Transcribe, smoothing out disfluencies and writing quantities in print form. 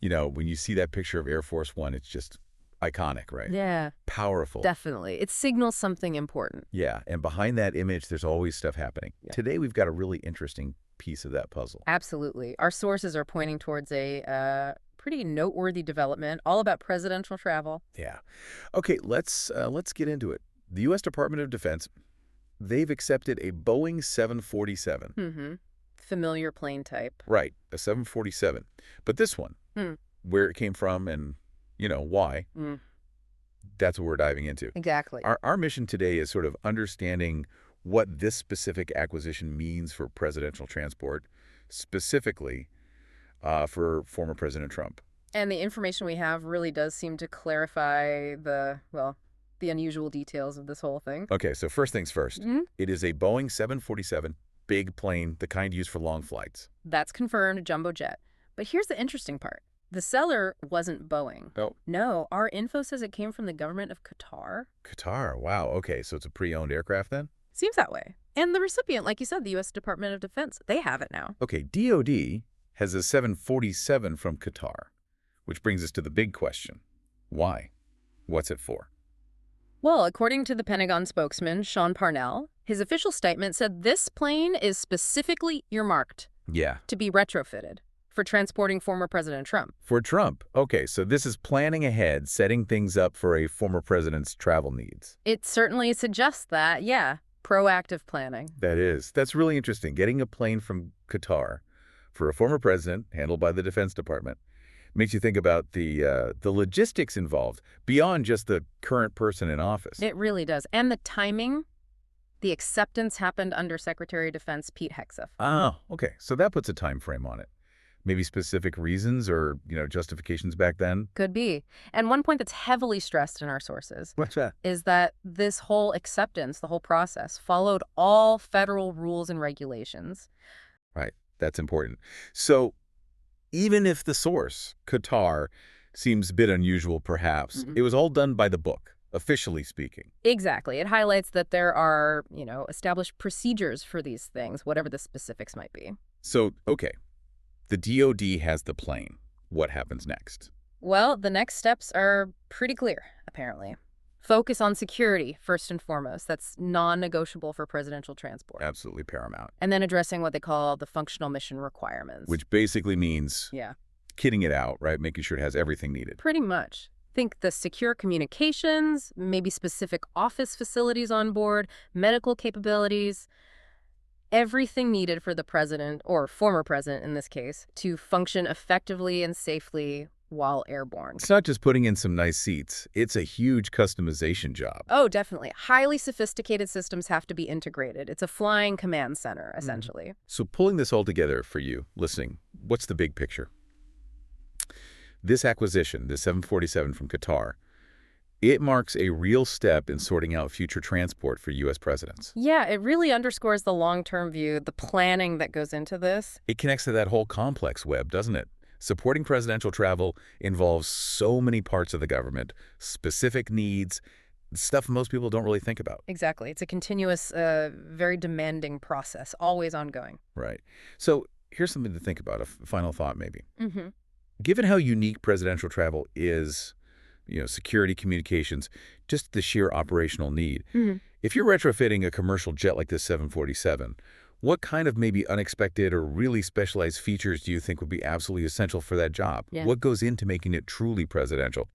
When you see that picture of Air Force One, it's just iconic, right? Yeah, Powerful. definitely. It signals something important. Yeah, and behind that image, there's always stuff happening. Yeah. Today, we've got a really interesting piece of that puzzle. Absolutely. Our sources are pointing towards a pretty noteworthy development, all about presidential travel. Yeah. Okay, let's get into it. The U.S. Department of Defense, they've accepted a Boeing 747. Mm-hmm. Familiar plane type. Right, a 747. But this one, Hmm. where it came from and, why, Mm. that's what we're diving into. Exactly. Our mission today is sort of understanding what this specific acquisition means for presidential transport, specifically for former President Trump. And the information we have really does seem to clarify the unusual details of this whole thing. Okay, so first things first. Hmm. It is a Boeing 747, big plane, the kind used for long flights. That's confirmed, jumbo jet. But here's the interesting part. The seller wasn't Boeing. Oh. No, our info says it came from the government of Qatar. Qatar, wow, okay, so it's a pre-owned aircraft then? Seems that way. And the recipient, like you said, the U.S. Department of Defense, they have it now. Okay, DOD has a 747 from Qatar, which brings us to the big question. Why? What's it for? Well, according to the Pentagon spokesman, Sean Parnell, his official statement said this plane is specifically earmarked Yeah. to be retrofitted for transporting former President Trump. For Trump. Okay, so this is planning ahead, setting things up for a former president's travel needs. It certainly suggests that, yeah, proactive planning. That's really interesting. Getting a plane from Qatar for a former president, handled by the Defense Department, makes you think about the logistics involved, beyond just the current person in office. It really does. And the timing, the acceptance happened under Secretary of Defense Pete Hegseth. Oh, okay. So that puts a time frame on it. Maybe specific reasons or, justifications back then? Could be. And one point that's heavily stressed in our sources What's that? is that this whole acceptance, the whole process, followed all federal rules and regulations. Right. That's important. So even if the source, Qatar, seems a bit unusual perhaps, Mhm. it was all done by the book, officially speaking. Exactly. It highlights that there are, established procedures for these things, whatever the specifics might be. So, okay, the DOD has the plane. What happens next? Well, the next steps are pretty clear, apparently. Focus on security, first and foremost. That's non-negotiable for presidential transport. Absolutely paramount. And then addressing what they call the functional mission requirements. Which basically means Yeah, kitting it out, right? Making sure it has everything needed. pretty much. Think the secure communications, maybe specific office facilities on board, medical capabilities, everything needed for the president, or former president in this case, to function effectively and safely while airborne. It's not just putting in some nice seats. It's a huge customization job. Oh, definitely. Highly sophisticated systems have to be integrated. It's a flying command center, essentially. So pulling this all together for you, listening, what's the big picture? This acquisition, the 747 from Qatar, it marks a real step in sorting out future transport for U.S. presidents. Yeah, it really underscores the long-term view, the planning that goes into this. It connects to that whole complex web, doesn't it? Supporting presidential travel involves so many parts of the government, specific needs, stuff most people don't really think about. Exactly. It's a continuous, very demanding process, always ongoing. Right. So here's something to think about, a final thought maybe. Mm-hmm. Given how unique presidential travel is, security, communications, just the sheer operational need, Mm-hmm. if you're retrofitting a commercial jet like this 747, what kind of maybe unexpected or really specialized features do you think would be absolutely essential for that job? Yeah. What goes into making it truly presidential?